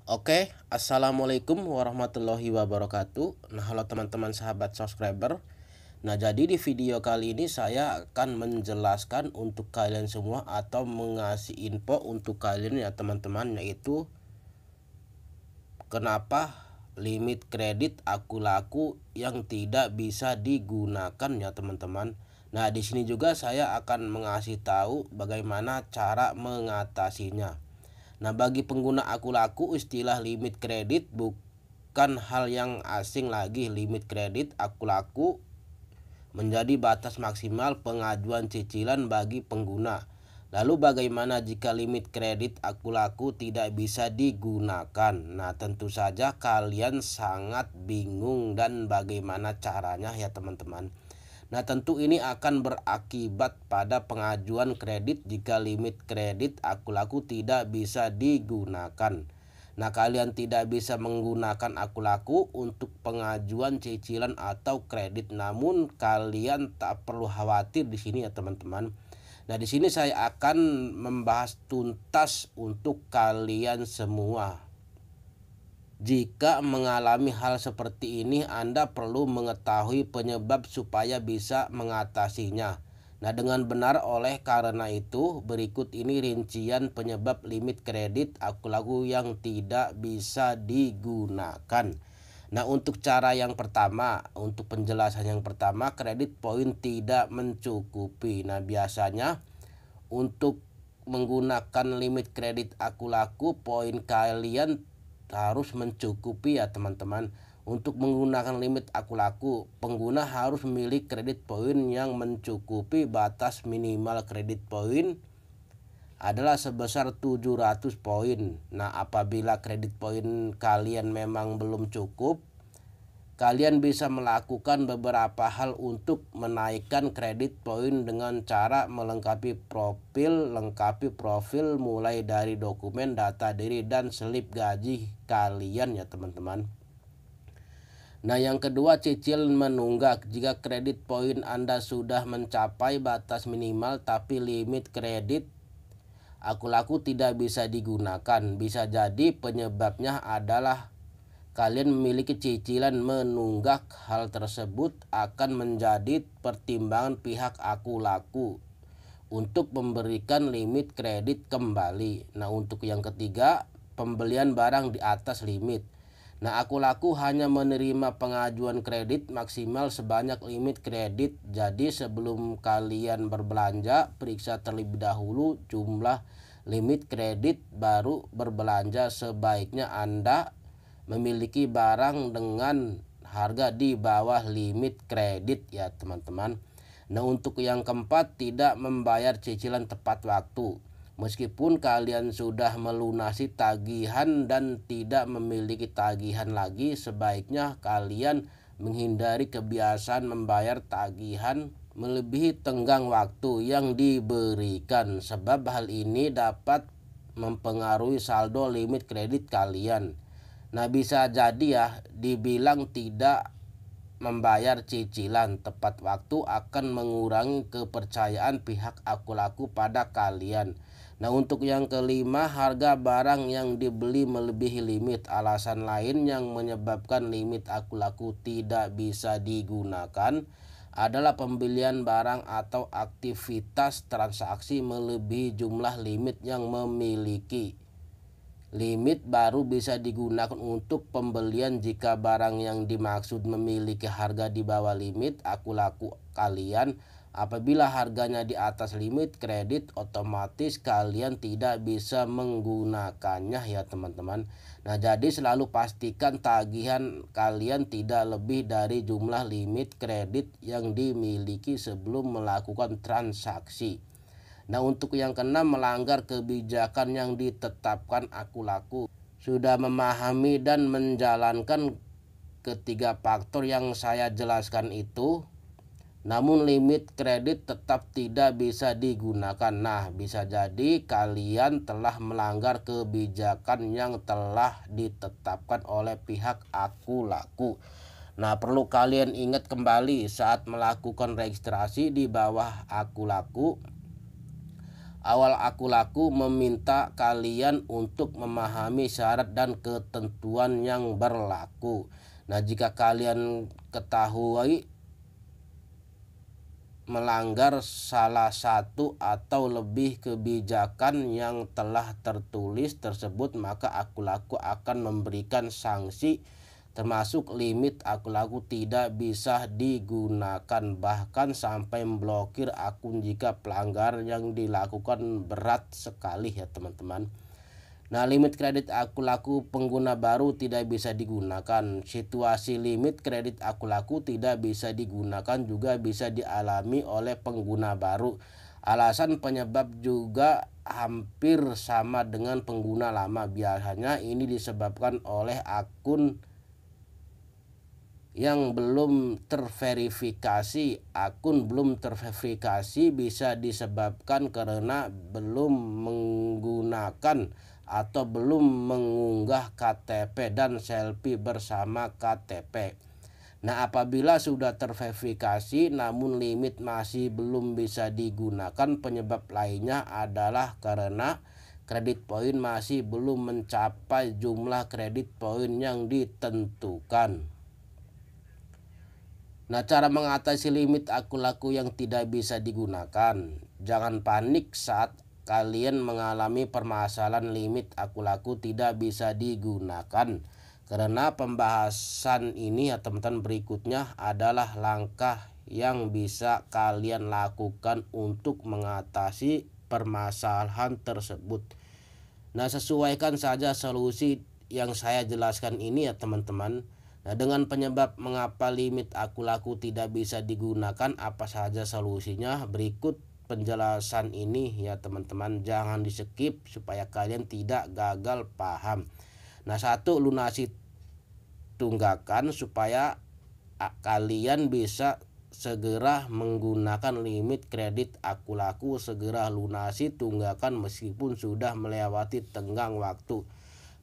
Oke, assalamualaikum warahmatullahi wabarakatuh. Nah, halo teman-teman sahabat subscriber. Nah, jadi di video kali ini saya akan menjelaskan untuk kalian semua atau mengasih info untuk kalian ya teman-teman, yaitu kenapa limit kredit aku laku yang tidak bisa digunakan ya teman-teman. Nah, di sini juga saya akan mengasih tahu bagaimana cara mengatasinya. Nah, bagi pengguna aku laku, istilah limit kredit bukan hal yang asing lagi. Limit kredit aku laku menjadi batas maksimal pengajuan cicilan bagi pengguna. Lalu bagaimana jika limit kredit aku laku tidak bisa digunakan? Nah, tentu saja kalian sangat bingung dan bagaimana caranya ya teman-teman. Nah, tentu ini akan berakibat pada pengajuan kredit jika limit kredit aku laku tidak bisa digunakan. Nah, kalian tidak bisa menggunakan aku laku untuk pengajuan cicilan atau kredit, namun kalian tak perlu khawatir di sini ya teman-teman. Nah, di sini saya akan membahas tuntas untuk kalian semua. Jika mengalami hal seperti ini, Anda perlu mengetahui penyebab supaya bisa mengatasinya. Nah, dengan benar, oleh karena itu, berikut ini rincian penyebab limit kredit aku laku yang tidak bisa digunakan. Nah, untuk cara yang pertama, untuk penjelasan yang pertama, kredit poin tidak mencukupi. Nah, biasanya untuk menggunakan limit kredit aku laku, poin kalian harus mencukupi ya teman-teman. Untuk menggunakan limit aku laku, pengguna harus memiliki kredit poin yang mencukupi. Batas minimal kredit poin adalah sebesar 700 poin. Nah, apabila kredit poin kalian memang belum cukup, kalian bisa melakukan beberapa hal untuk menaikkan kredit poin dengan cara melengkapi profil mulai dari dokumen, data diri, dan slip gaji kalian ya teman-teman. Nah, yang kedua, cicil menunggak. Jika kredit poin Anda sudah mencapai batas minimal tapi limit kredit aku laku tidak bisa digunakan, bisa jadi penyebabnya adalah kalian memiliki cicilan menunggak. Hal tersebut akan menjadi pertimbangan pihak aku laku untuk memberikan limit kredit kembali. Nah, untuk yang ketiga, pembelian barang di atas limit. Nah, aku laku hanya menerima pengajuan kredit maksimal sebanyak limit kredit. Jadi sebelum kalian berbelanja, periksa terlebih dahulu jumlah limit kredit baru berbelanja. Sebaiknya Anda memiliki barang dengan harga di bawah limit kredit ya teman-teman. Nah, untuk yang keempat, tidak membayar cicilan tepat waktu. Meskipun kalian sudah melunasi tagihan dan tidak memiliki tagihan lagi, sebaiknya kalian menghindari kebiasaan membayar tagihan melebihi tenggang waktu yang diberikan, sebab hal ini dapat mempengaruhi saldo limit kredit kalian. Nah, bisa jadi ya, dibilang tidak membayar cicilan tepat waktu akan mengurangi kepercayaan pihak aku laku pada kalian. Nah, untuk yang kelima, harga barang yang dibeli melebihi limit. Alasan lain yang menyebabkan limit aku laku tidak bisa digunakan adalah pembelian barang atau aktivitas transaksi melebihi jumlah limit yang memiliki. Limit baru bisa digunakan untuk pembelian jika barang yang dimaksud memiliki harga di bawah limit aku laku kalian. Apabila harganya di atas limit kredit, otomatis kalian tidak bisa menggunakannya ya teman-teman. Nah, jadi selalu pastikan tagihan kalian tidak lebih dari jumlah limit kredit yang dimiliki sebelum melakukan transaksi. Nah, untuk yang keenam, melanggar kebijakan yang ditetapkan aku laku. Sudah memahami dan menjalankan ketiga faktor yang saya jelaskan itu, namun limit kredit tetap tidak bisa digunakan. Nah, bisa jadi kalian telah melanggar kebijakan yang telah ditetapkan oleh pihak aku laku. Nah, perlu kalian ingat kembali saat melakukan registrasi di bawah aku laku, Awal aku laku meminta kalian untuk memahami syarat dan ketentuan yang berlaku. Nah, jika kalian ketahui melanggar salah satu atau lebih kebijakan yang telah tertulis tersebut, maka aku laku akan memberikan sanksi termasuk limit aku laku tidak bisa digunakan, bahkan sampai memblokir akun jika pelanggaran yang dilakukan berat sekali ya teman-teman. Nah, limit kredit aku laku pengguna baru tidak bisa digunakan. Situasi limit kredit aku laku tidak bisa digunakan juga bisa dialami oleh pengguna baru. Alasan penyebab juga hampir sama dengan pengguna lama. Biasanya ini disebabkan oleh akun yang belum terverifikasi. Akun belum terverifikasi bisa disebabkan karena belum menggunakan atau belum mengunggah KTP dan selfie bersama KTP. Nah, apabila sudah terverifikasi namun limit masih belum bisa digunakan, penyebab lainnya adalah karena kredit poin masih belum mencapai jumlah kredit poin yang ditentukan. Nah, cara mengatasi limit aku laku yang tidak bisa digunakan. Jangan panik saat kalian mengalami permasalahan limit aku laku tidak bisa digunakan. Karena pembahasan ini ya teman-teman berikutnya adalah langkah yang bisa kalian lakukan untuk mengatasi permasalahan tersebut. Nah, sesuaikan saja solusi yang saya jelaskan ini ya teman-teman. Nah, dengan penyebab mengapa limit aku laku tidak bisa digunakan, apa saja solusinya? Berikut penjelasan ini ya teman-teman, jangan di skip supaya kalian tidak gagal paham. Nah, satu, lunasi tunggakan supaya kalian bisa segera menggunakan limit kredit aku laku. Segera lunasi tunggakan meskipun sudah melewati tenggang waktu.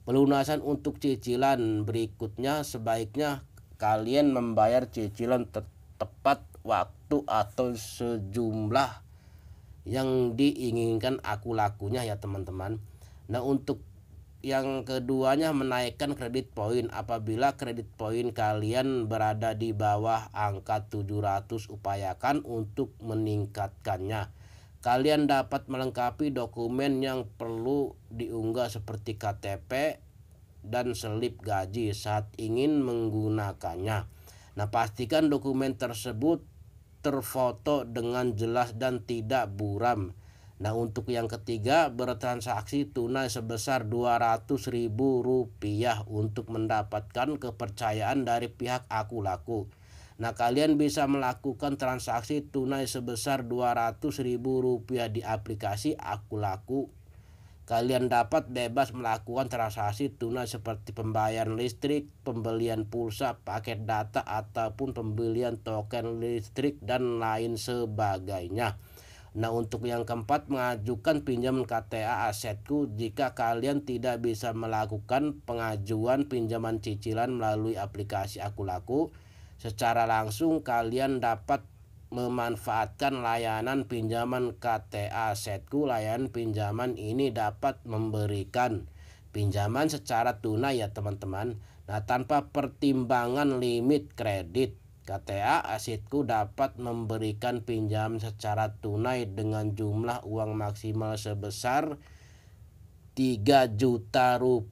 Pelunasan untuk cicilan berikutnya, sebaiknya kalian membayar cicilan tepat waktu atau sejumlah yang diinginkan aku lakunya ya teman-teman. Nah, untuk yang keduanya, menaikkan kredit poin. Apabila kredit poin kalian berada di bawah angka 700, upayakan untuk meningkatkannya. Kalian dapat melengkapi dokumen yang perlu diunggah seperti KTP dan selip gaji saat ingin menggunakannya. Nah, pastikan dokumen tersebut terfoto dengan jelas dan tidak buram. Nah, untuk yang ketiga, bertransaksi tunai sebesar Rp200.000 untuk mendapatkan kepercayaan dari pihak aku laku. Nah, kalian bisa melakukan transaksi tunai sebesar Rp200.000 di aplikasi aku laku. Kalian dapat bebas melakukan transaksi tunai seperti pembayaran listrik, pembelian pulsa, paket data, ataupun pembelian token listrik dan lain sebagainya. Nah, untuk yang keempat, mengajukan pinjaman KTA asetku. Jika kalian tidak bisa melakukan pengajuan pinjaman cicilan melalui aplikasi aku laku secara langsung, kalian dapat memanfaatkan layanan pinjaman KTA asetku. Layanan pinjaman ini dapat memberikan pinjaman secara tunai ya teman-teman. Nah, tanpa pertimbangan limit kredit. KTA asetku dapat memberikan pinjaman secara tunai dengan jumlah uang maksimal sebesar Rp3.000.000.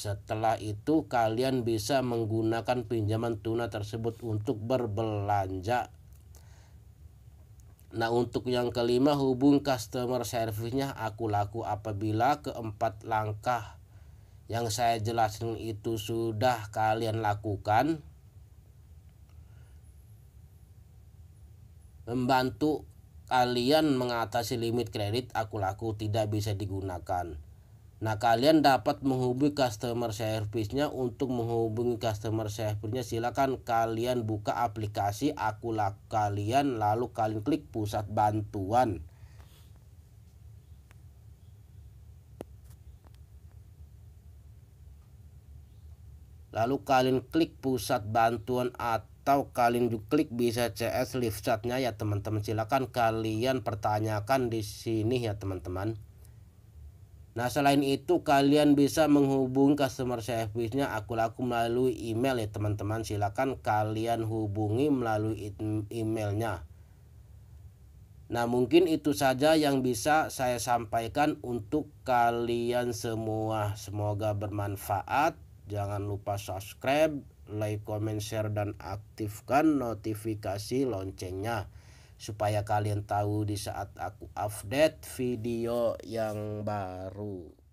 Setelah itu kalian bisa menggunakan pinjaman tunai tersebut untuk berbelanja. Nah, untuk yang kelima, hubung customer service-nya aku laku. Apabila keempat langkah yang saya jelaskan itu sudah kalian lakukan, membantu kalian mengatasi limit kredit aku laku tidak bisa digunakan. Nah, kalian dapat menghubungi customer service-nya. Untuk menghubungi customer service-nya, silakan kalian buka aplikasi aku laku kalian, lalu kalian klik pusat bantuan. Lalu kalian klik pusat bantuan atau kalian juga klik bisa CS live chatnya ya teman-teman. Silakan kalian pertanyakan di sini ya teman-teman. Nah selain itu kalian bisa menghubungi customer service-nya aku melalui email ya teman-teman. Silakan kalian hubungi melalui emailnya. Nah mungkin itu saja yang bisa saya sampaikan untuk kalian semua. Semoga bermanfaat. Jangan lupa subscribe, like, comment, share, dan aktifkan notifikasi loncengnya supaya kalian tahu di saat aku update video yang baru.